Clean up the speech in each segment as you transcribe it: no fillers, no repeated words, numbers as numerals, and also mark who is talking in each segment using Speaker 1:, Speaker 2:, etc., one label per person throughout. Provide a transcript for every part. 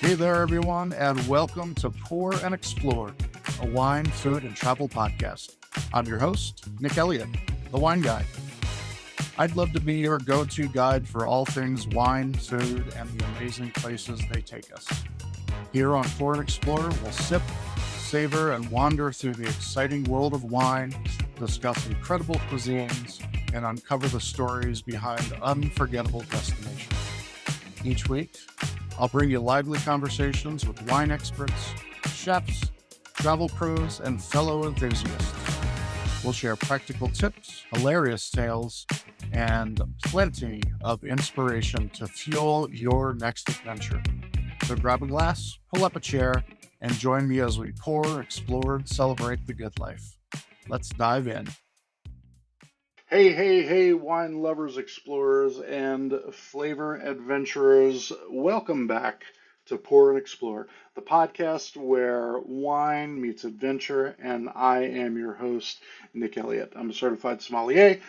Speaker 1: Hey there, everyone, and welcome to Pour and Explore, a wine, food, and travel podcast. I'm your host, Nick Elliott, the wine guy. I'd love to be your go-to guide for all things wine, food, and the amazing places they take us. Here on Pour and Explore, we'll sip, savor, and wander through the exciting world of wine, discuss incredible cuisines, and uncover the stories behind unforgettable destinations. Each week, I'll bring you lively conversations with wine experts, chefs, travel pros, and fellow enthusiasts. We'll share practical tips, hilarious tales, and plenty of inspiration to fuel your next adventure. So grab a glass, pull up a chair, and join me as we pour, explore, and celebrate the good life. Let's dive in. Hey, wine lovers, explorers, and flavor adventurers. Welcome back to Pour and Explore, the podcast where wine meets adventure, and I am your host, Nick Elliott. I'm a certified sommelier,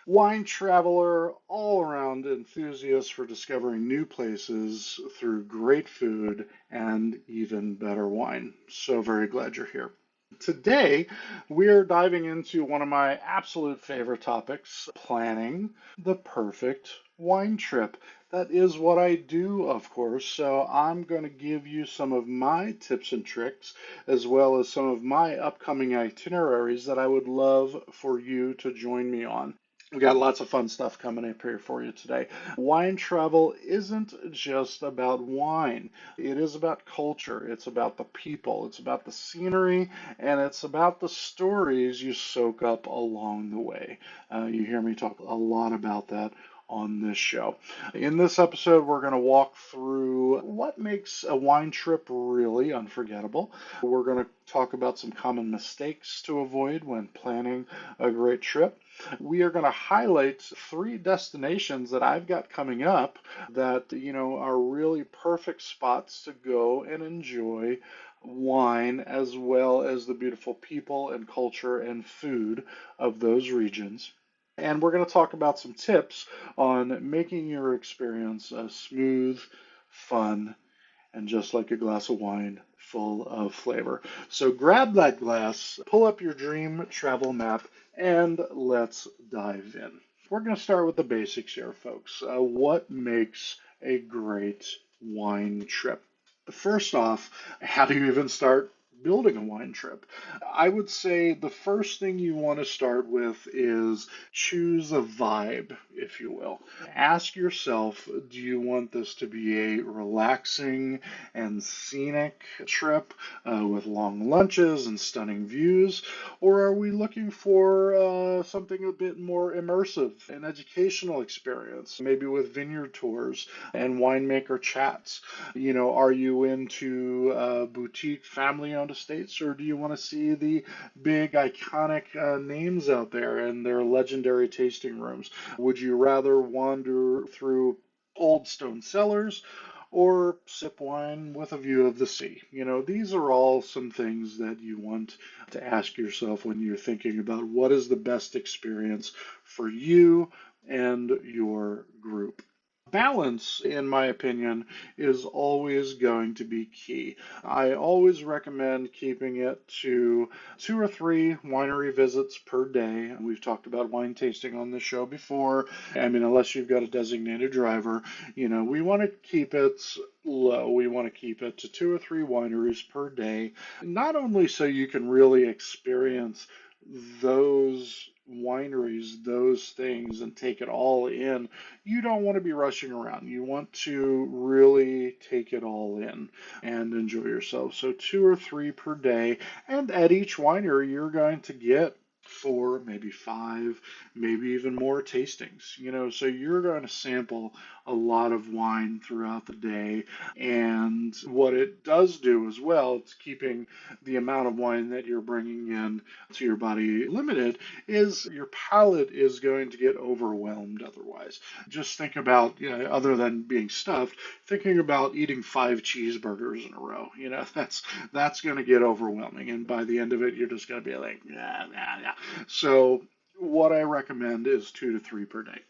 Speaker 1: wine traveler, all-around enthusiast for discovering new places through great food and even better wine. So very glad you're here. Today, we're diving into one of my absolute favorite topics, planning the perfect wine trip. That is what I do, of course, so I'm going to give you some of my tips and tricks, as well as some of my upcoming itineraries that I would love for you to join me on. We got lots of fun stuff coming up here for you today. Wine travel isn't just about wine. It is about culture. It's about the people. It's about the scenery, and it's about the stories you soak up along the way. You hear me talk a lot about that on this show. In this episode, we're going to walk through what makes a wine trip really unforgettable. We're going to talk about some common mistakes to avoid when planning a great trip. We are going to highlight 3 destinations that I've got coming up that, are really perfect spots to go and enjoy wine as well as the beautiful people and culture and food of those regions. And we're going to talk about some tips on making your experience smooth, fun, and just like a glass of wine, full of flavor. So grab that glass, pull up your dream travel map, and let's dive in. We're going to start with the basics here, folks. What makes a great wine trip? First off, how do you even start building a wine trip? I would say the first thing you want to start with is choose a vibe, if you will. Ask yourself, do you want this to be a relaxing and scenic trip with long lunches and stunning views? Or are we looking for something a bit more immersive, an educational experience, maybe with vineyard tours and winemaker chats? Are you into boutique family-owned estates, or do you want to see the big iconic names out there and their legendary tasting rooms? Would you rather wander through old stone cellars or sip wine with a view of the sea? These are all some things that you want to ask yourself when you're thinking about what is the best experience for you and your group. Balance, in my opinion, is always going to be key. I always recommend keeping it to 2 or 3 winery visits per day. We've talked about wine tasting on the show before. I mean, unless you've got a designated driver, we want to keep it low. We want to keep it to 2 or 3 wineries per day, not only so you can really experience those wineries, those things, and take it all in. You don't want to be rushing around. You want to really take it all in and enjoy yourself. So 2 or 3 per day, and at each winery you're going to get 4, maybe 5, maybe even more tastings. So you're going to sample a lot of wine throughout the day. And what it does do as well, it's keeping the amount of wine that you're bringing in to your body limited, is your palate is going to get overwhelmed otherwise. Just think about, other than being stuffed, thinking about eating 5 cheeseburgers in a row. That's going to get overwhelming. And by the end of it, you're just going to be like, nah. So what I recommend is 2 to 3 per day.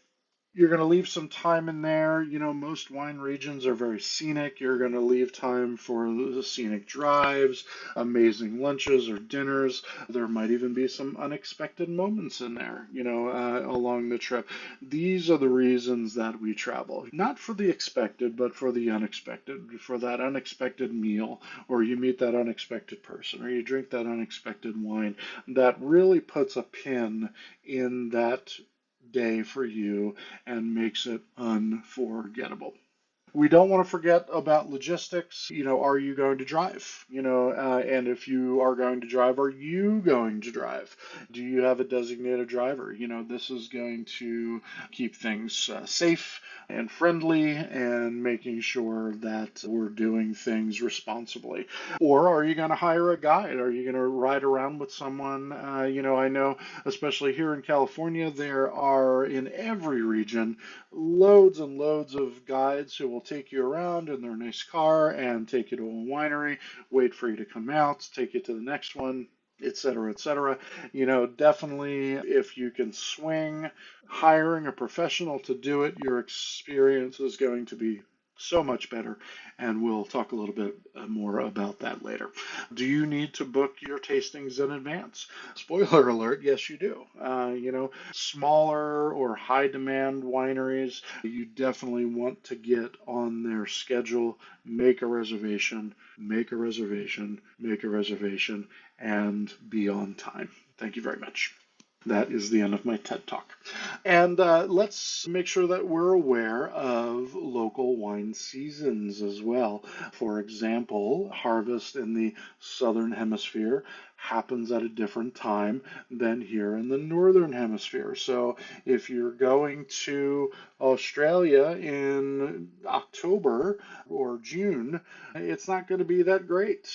Speaker 1: You're going to leave some time in there. Most wine regions are very scenic. You're going to leave time for the scenic drives, amazing lunches or dinners. There might even be some unexpected moments in there, along the trip. These are the reasons that we travel. Not for the expected, but for the unexpected, for that unexpected meal, or you meet that unexpected person, or you drink that unexpected wine that really puts a pin in that day for you and makes it unforgettable. We don't want to forget about logistics. Are you going to drive? And if you are going to drive, are you going to drive? Do you have a designated driver? This is going to keep things safe and friendly and making sure that we're doing things responsibly. Or are you going to hire a guide? Are you going to ride around with someone? I know, especially here in California, there are in every region loads and loads of guides who will take you around in their nice car and take you to a winery, wait for you to come out, take you to the next one, et cetera, et cetera. Definitely if you can swing, hiring a professional to do it, your experience is going to be so much better, and we'll talk a little bit more about that later. Do you need to book your tastings in advance? Spoiler alert, yes, you do. Smaller or high demand wineries, you definitely want to get on their schedule, make a reservation, make a reservation, make a reservation, and be on time. Thank you very much. That is the end of my TED Talk. And let's make sure that we're aware of local wine seasons as well. For example, harvest in the southern hemisphere happens at a different time than here in the northern hemisphere. So if you're going to Australia in October or June, it's not going to be that great,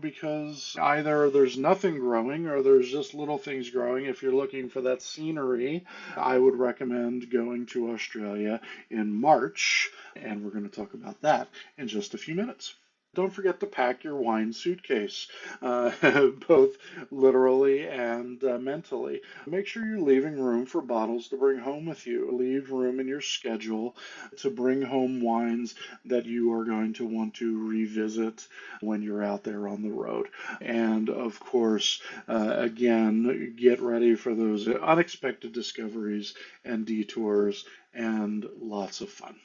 Speaker 1: because either there's nothing growing or there's just little things growing. If you're looking for that scenery, I would recommend going to Australia in March, and we're going to talk about that in just a few minutes. Don't forget to pack your wine suitcase, both literally and mentally. Make sure you're leaving room for bottles to bring home with you. Leave room in your schedule to bring home wines that you are going to want to revisit when you're out there on the road. And of course, again, get ready for those unexpected discoveries and detours and lots of fun.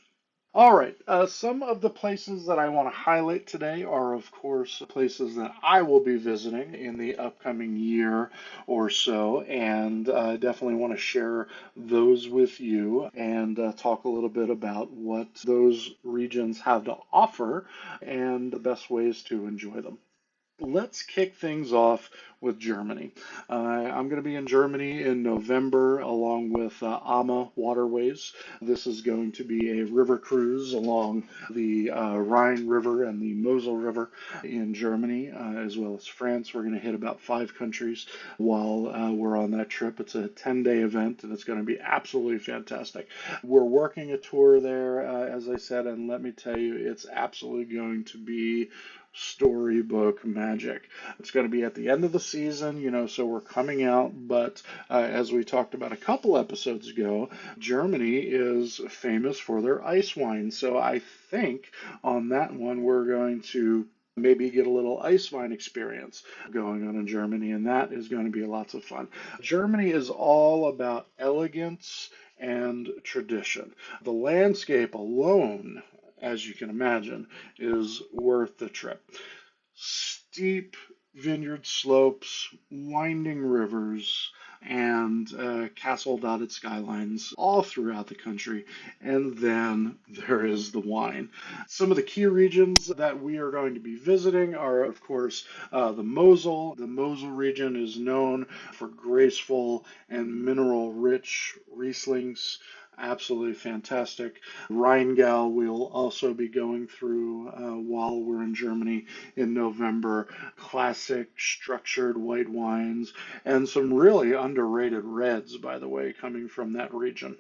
Speaker 1: All right, some of the places that I want to highlight today are, of course, places that I will be visiting in the upcoming year or so, and I definitely want to share those with you and talk a little bit about what those regions have to offer and the best ways to enjoy them. Let's kick things off with Germany. I'm going to be in Germany in November along with AMA Waterways. This is going to be a river cruise along the Rhine River and the Mosel River in Germany, as well as France. We're going to hit about 5 countries while we're on that trip. It's a 10-day event, and it's going to be absolutely fantastic. We're working a tour there, as I said, and let me tell you, it's absolutely going to be storybook magic. It's going to be at the end of the season, so we're coming out, but as we talked about a couple episodes ago, Germany is famous for their ice wine. So I think on that one, we're going to maybe get a little ice wine experience going on in Germany, and that is going to be lots of fun. Germany is all about elegance and tradition. The landscape alone, as you can imagine, is worth the trip. Steep vineyard slopes, winding rivers, and castle-dotted skylines all throughout the country. And then there is the wine. Some of the key regions that we are going to be visiting are, of course, the Mosel. The Mosel region is known for graceful and mineral-rich Rieslings. Absolutely fantastic. Rheingau we'll also be going through while we're in Germany in November. Classic structured white wines and some really underrated reds, by the way, coming from that region.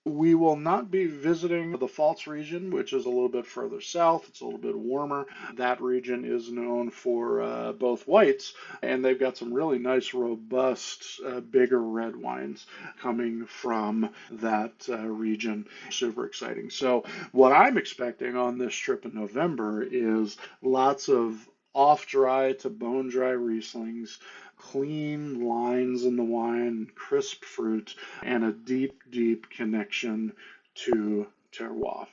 Speaker 1: We will not be visiting the Pfalz region, which is a little bit further south. It's a little bit warmer. That region is known for both whites, and they've got some really nice, robust, bigger red wines coming from that region. Super exciting. So, what I'm expecting on this trip in November is lots of off dry to bone dry Rieslings, clean lines in the wine, crisp fruit, and a deep, deep connection to terroir.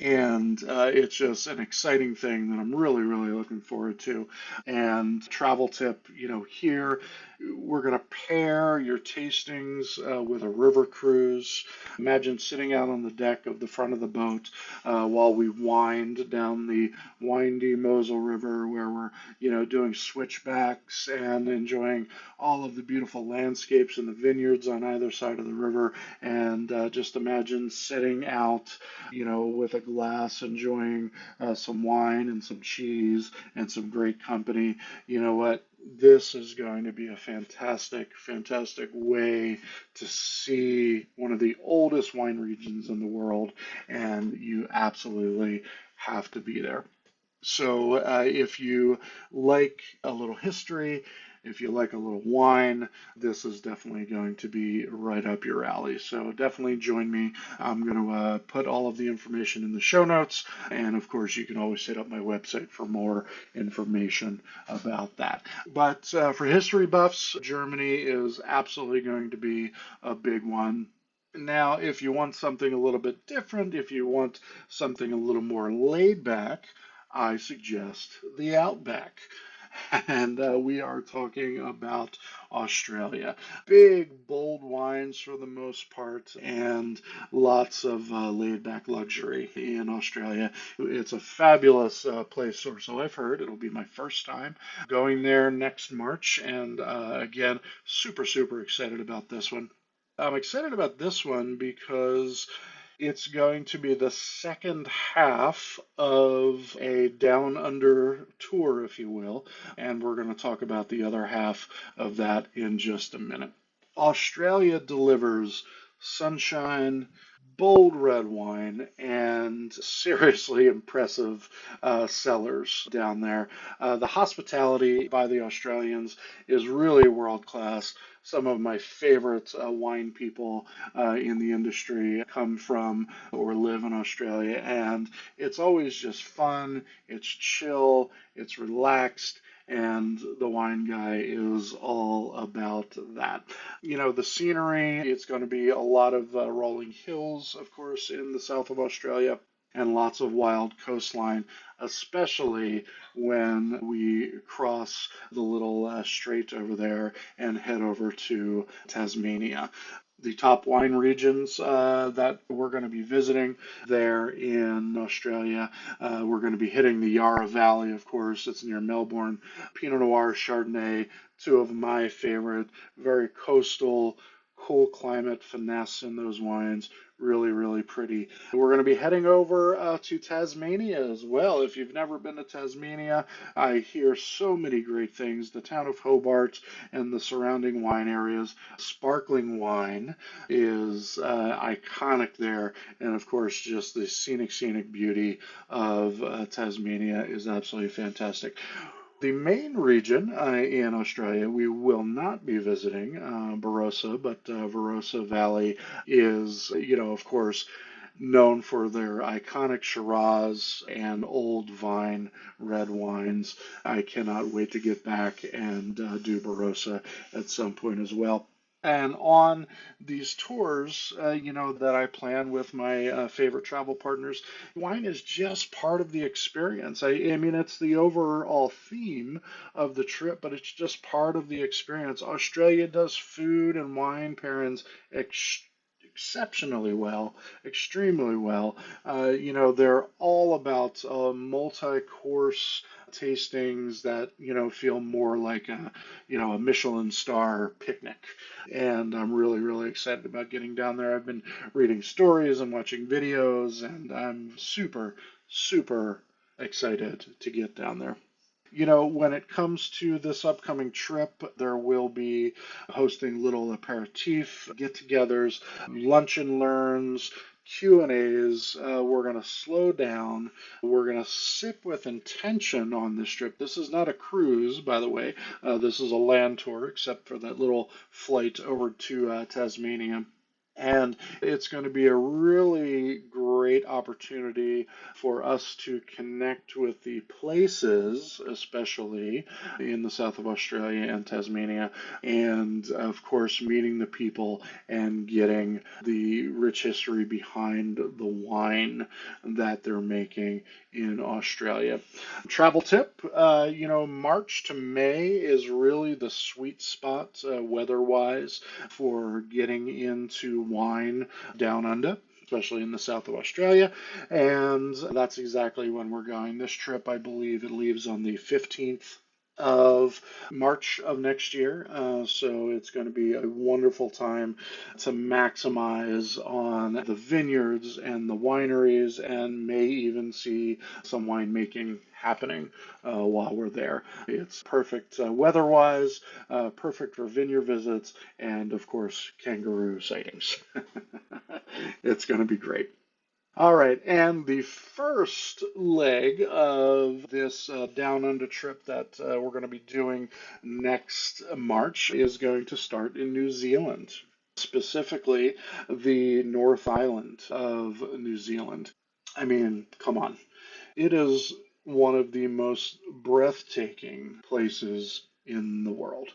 Speaker 1: And it's just an exciting thing that I'm really, really looking forward to. And travel tip, here we're going to pair your tastings with a river cruise. Imagine sitting out on the deck of the front of the boat while we wind down the windy Mosel River, where we're, doing switchbacks and enjoying all of the beautiful landscapes and the vineyards on either side of the river. And just imagine sitting out, with a glass, enjoying some wine and some cheese and some great company. You know what? This is going to be a fantastic, fantastic way to see one of the oldest wine regions in the world, and you absolutely have to be there. So, if you like a little history, if you like a little wine, this is definitely going to be right up your alley. So, definitely join me. I'm going to put all of the information in the show notes. And of course, you can always hit up my website for more information about that. But for history buffs, Germany is absolutely going to be a big one. Now, if you want something a little bit different, if you want something a little more laid back, I suggest the Outback. And we are talking about Australia. Big, bold wines for the most part, and lots of laid back luxury in Australia. It's a fabulous place, or so I've heard. It'll be my first time going there next March, and again, super, super excited about this one. I'm excited about this one because it's going to be the second half of a down under tour, if you will, and we're going to talk about the other half of that in just a minute. Australia delivers sunshine, bold red wine, and seriously impressive cellars down there. The hospitality by the Australians is really world class. Some of my favorite wine people in the industry come from or live in Australia, and it's always just fun, it's chill, it's relaxed, and the wine guy is all about that. The scenery, it's going to be a lot of rolling hills, of course, in the south of Australia, and lots of wild coastline, especially when we cross the little strait over there and head over to Tasmania. The top wine regions that we're going to be visiting there in Australia. We're going to be hitting the Yarra Valley, of course. It's near Melbourne. Pinot Noir, Chardonnay, two of my favorite, very coastal, cool climate finesse in those wines. Really, really pretty. We're going to be heading over to Tasmania as well. If you've never been to Tasmania, I hear so many great things. The town of Hobart and the surrounding wine areas. Sparkling wine is iconic there. And of course, just the scenic beauty of Tasmania is absolutely fantastic. The main region in Australia, we will not be visiting Barossa, but Barossa Valley is, of course, known for their iconic Shiraz and old vine red wines. I cannot wait to get back and do Barossa at some point as well. And on these tours, that I plan with my favorite travel partners, wine is just part of the experience. I mean, it's the overall theme of the trip, but it's just part of the experience. Australia does food and wine pairings exceptionally well, extremely well. They're all about multi-course tastings that feel more like a Michelin star picnic, and I'm really, really excited about getting down there. I've been reading stories and watching videos, and I'm super, super excited to get down there. When it comes to this upcoming trip, there will be hosting little aperitif get-togethers, lunch and learns, Q&As. We're going to slow down. We're going to sip with intention on this trip. This is not a cruise, by the way. This is a land tour, except for that little flight over to Tasmania. And it's going to be a really great opportunity for us to connect with the places, especially in the south of Australia and Tasmania, and of course, meeting the people and getting the rich history behind the wine that they're making in Australia. Travel tip, March to May is really the sweet spot weather-wise for getting into wine down under, especially in the south of Australia. And that's exactly when we're going. This trip, I believe, it leaves on the 15th of March of next year. So it's going to be a wonderful time to maximize on the vineyards and the wineries, and may even see some winemaking happening while we're there. It's perfect weather-wise, perfect for vineyard visits, and of course, kangaroo sightings. It's going to be great. All right, and the first leg of this Down Under trip that we're going to be doing next March is going to start in New Zealand, specifically the North Island of New Zealand. I mean, come on. It is one of the most breathtaking places in the world.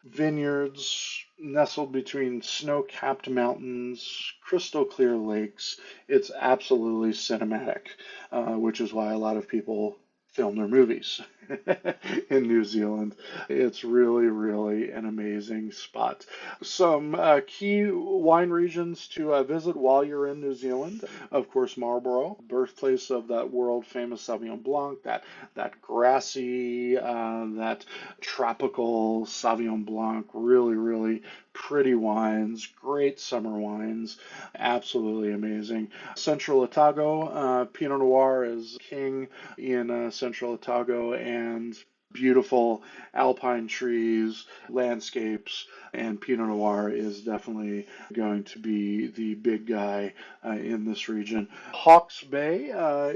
Speaker 1: Vineyards nestled between snow-capped mountains, crystal clear lakes. It's absolutely cinematic, which is why a lot of people film their movies in New Zealand. It's really, really an amazing spot. Some key wine regions to visit while you're in New Zealand. Of course, Marlborough, birthplace of that world famous Sauvignon Blanc, that grassy, that tropical Sauvignon Blanc, really, really pretty wines, great summer wines, absolutely amazing. Central Otago, Pinot Noir is king in Central Otago, and beautiful alpine trees, landscapes, and Pinot Noir is definitely going to be the big guy in this region. Hawke's Bay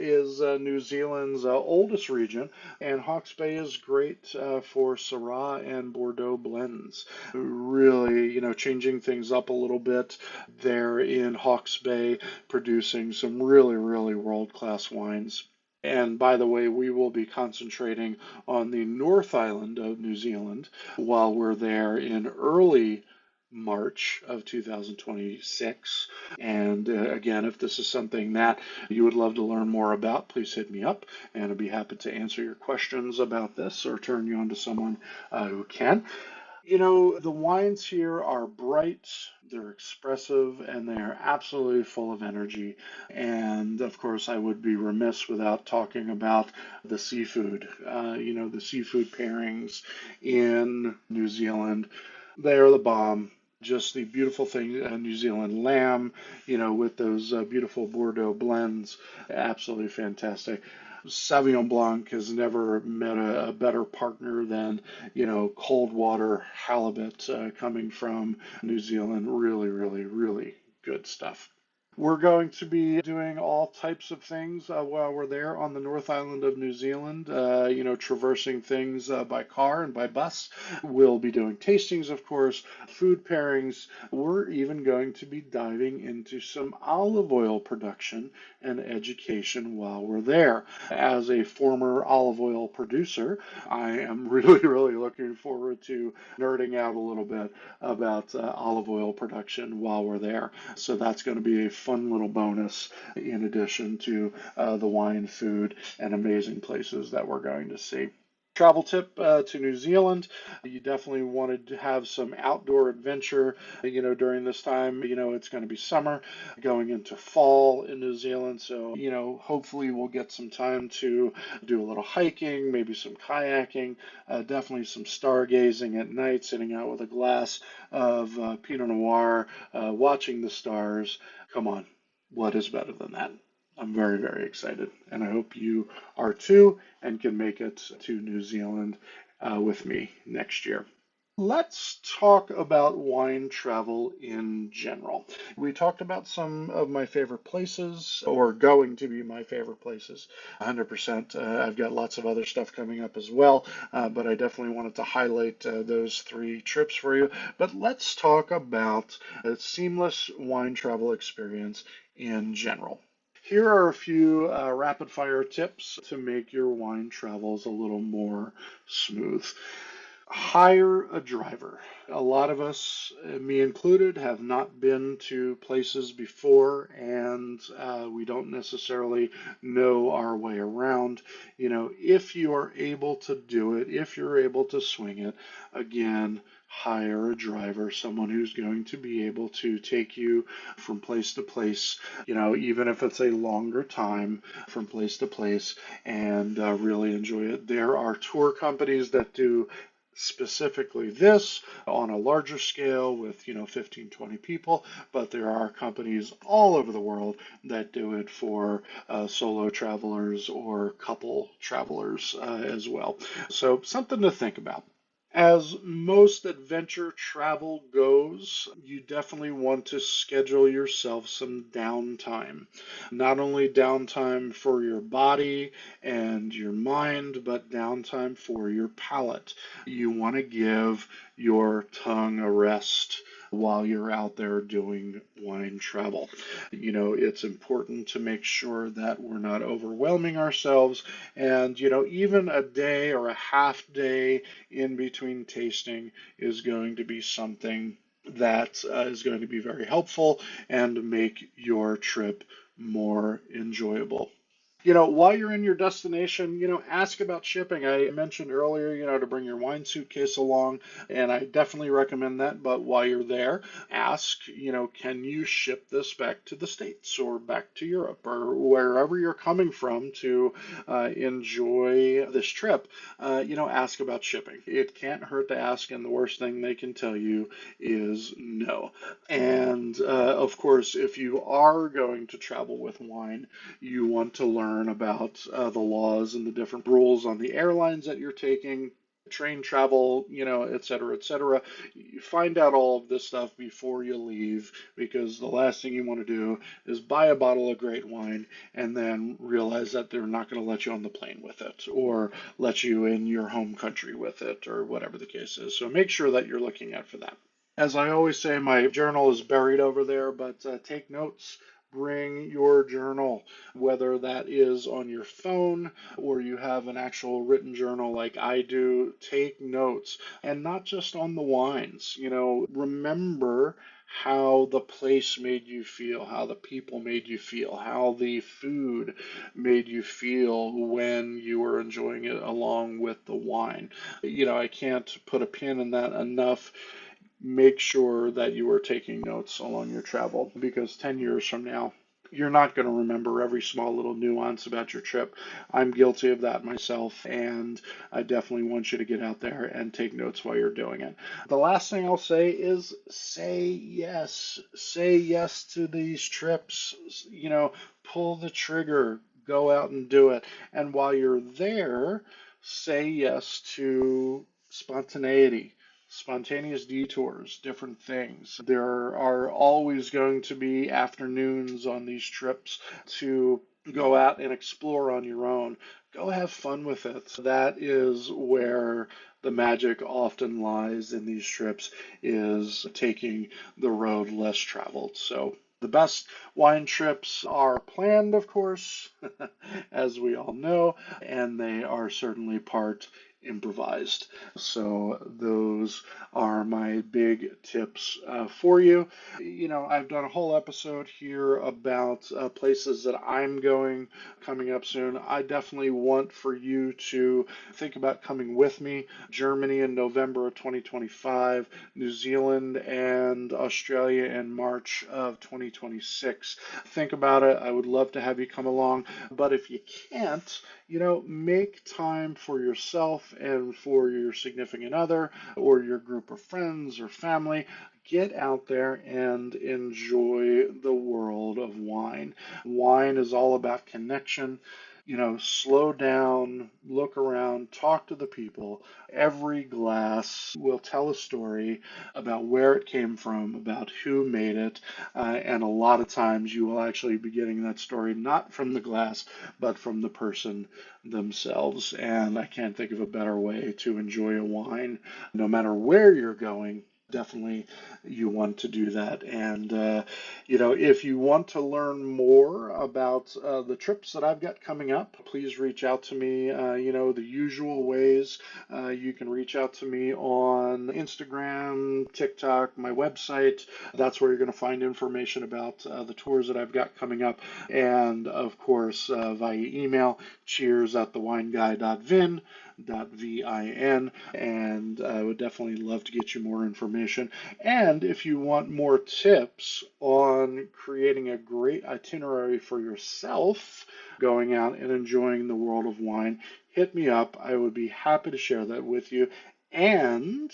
Speaker 1: is New Zealand's oldest region, and Hawke's Bay is great for Syrah and Bordeaux blends. Really, changing things up a little bit there in Hawke's Bay, producing some really, really world-class wines. And by the way, we will be concentrating on the North Island of New Zealand while we're there in early March of 2026. And again, if this is something that you would love to learn more about, please hit me up, and I'd be happy to answer your questions about this or turn you on to someone who can. The wines here are bright, they're expressive, and they are absolutely full of energy. And of course, I would be remiss without talking about the seafood. The seafood pairings in New Zealand, they are the bomb. Just the beautiful thing, New Zealand lamb, with those beautiful Bordeaux blends, absolutely fantastic. Sauvignon Blanc has never met a better partner than, cold water halibut coming from New Zealand. Really, really, really good stuff. We're going to be doing all types of things while we're there on the North Island of New Zealand, traversing things by car and by bus. We'll be doing tastings, of course, food pairings. We're even going to be diving into some olive oil production and education while we're there. As a former olive oil producer, I am really, really looking forward to nerding out a little bit about olive oil production while we're there. So that's going to be a fun little bonus in addition to the wine, food, and amazing places that we're going to see. Travel tip to New Zealand. You definitely wanted to have some outdoor adventure, during this time. It's going to be summer going into fall in New Zealand. So, hopefully we'll get some time to do a little hiking, maybe some kayaking, definitely some stargazing at night, sitting out with a glass of Pinot Noir, watching the stars. Come on, what is better than that? I'm very, very excited, and I hope you are too and can make it to New Zealand with me next year. Let's talk about wine travel in general. We talked about some of my favorite places, or going to be my favorite places, 100%. I've got lots of other stuff coming up as well, but I definitely wanted to highlight those three trips for you. But let's talk about a seamless wine travel experience in general. Here are a few rapid fire tips to make your wine travels a little more smooth. Hire a driver. A lot of us, me included, have not been to places before, and we don't necessarily know our way around. If you are able to do it, if you're able to swing it, again, hire a driver, someone who's going to be able to take you from place to place, even if it's a longer time from place to place, and really enjoy it. There are tour companies that do specifically this on a larger scale with 15, 20 people, but there are companies all over the world that do it for solo travelers or couple travelers as well. So something to think about. As most adventure travel goes, you definitely want to schedule yourself some downtime. Not only downtime for your body and your mind, but downtime for your palate. You want to give your tongue a rest while you're out there doing wine travel. It's important to make sure that we're not overwhelming ourselves. And, even a day or a half day in between tasting is going to be something that is going to be very helpful and make your trip more enjoyable. While you're in your destination, ask about shipping. I mentioned earlier, to bring your wine suitcase along, and I definitely recommend that. But while you're there, ask, can you ship this back to the States or back to Europe or wherever you're coming from to enjoy this trip? Ask about shipping. It can't hurt to ask, and the worst thing they can tell you is no. And of course, if you are going to travel with wine, you want to learn about the laws and the different rules on the airlines that you're taking, train travel, et cetera, et cetera. You find out all of this stuff before you leave, because the last thing you want to do is buy a bottle of great wine and then realize that they're not going to let you on the plane with it or let you in your home country with it or whatever the case is. So make sure that you're looking out for that. As I always say, my journal is buried over there, but take notes. Bring your journal, whether that is on your phone or you have an actual written journal like I do. Take notes, and not just on the wines. Remember how the place made you feel, how the people made you feel, how the food made you feel when you were enjoying it along with the wine. I can't put a pin in that enough. Make sure that you are taking notes along your travel, because 10 years from now, you're not going to remember every small little nuance about your trip. I'm guilty of that myself, and I definitely want you to get out there and take notes while you're doing it. The last thing I'll say is say yes. Say yes to these trips. Pull the trigger, go out and do it. And while you're there, say yes to spontaneity, spontaneous detours, different things. There are always going to be afternoons on these trips to go out and explore on your own. Go have fun with it. That is where the magic often lies in these trips, is taking the road less traveled. So the best wine trips are planned, of course, as we all know, and they are certainly part improvised. So those are my big tips for you. I've done a whole episode here about places that I'm going coming up soon. I definitely want for you to think about coming with me. Germany in November of 2025, New Zealand and Australia in March of 2026. Think about it. I would love to have you come along, but if you can't, make time for yourself and for your significant other or your group of friends or family. get out there and enjoy the world of wine. Wine is all about connection. Slow down, look around, talk to the people. Every glass will tell a story about where it came from, about who made it, and a lot of times you will actually be getting that story not from the glass, but from the person themselves. And I can't think of a better way to enjoy a wine, no matter where you're going. Definitely, you want to do that. And, if you want to learn more about the trips that I've got coming up, please reach out to me. The usual ways. You can reach out to me on Instagram, TikTok, my website. That's where you're going to find information about the tours that I've got coming up. And, of course, via email, cheers@thewineguy.vin. .vin, and I would definitely love to get you more information. And if you want more tips on creating a great itinerary for yourself, going out and enjoying the world of wine, hit me up. I would be happy to share that with you. And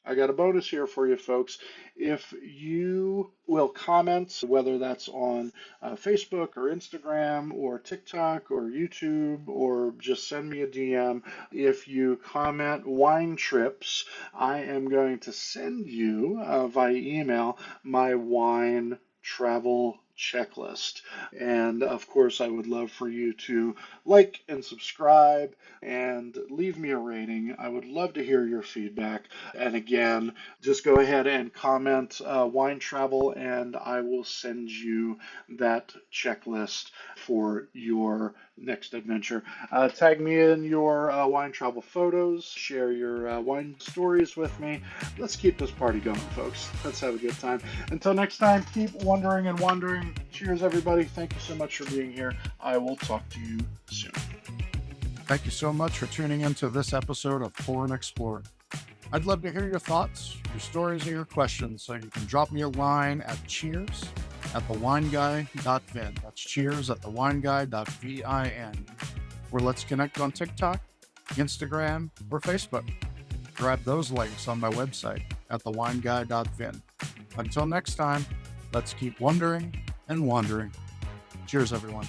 Speaker 1: I got a bonus here for you folks. If you will comment, whether that's on Facebook or Instagram or TikTok or YouTube, or just send me a DM, if you comment wine trips, I am going to send you via email my wine travel checklist. And of course, I would love for you to like and subscribe and leave me a rating. I would love to hear your feedback. And again, just go ahead and comment wine travel, and I will send you that checklist for your next adventure. Tag me in your wine travel photos, share your wine stories with me. Let's keep this party going, folks. Let's have a good time. Until next time, keep wondering and wandering. Cheers, everybody. Thank you so much for being here. I will talk to you soon.
Speaker 2: Thank you so much for tuning into this episode of Pour and Explore. I'd love to hear your thoughts, your stories, and your questions, so you can drop me a line at cheers@thewineguy.vin. That's cheers@thewineguy.vin. Or let's connect on TikTok, Instagram, or Facebook. Grab those links on my website at thewineguy.vin. Until next time, let's keep wondering and wandering. Cheers, everyone.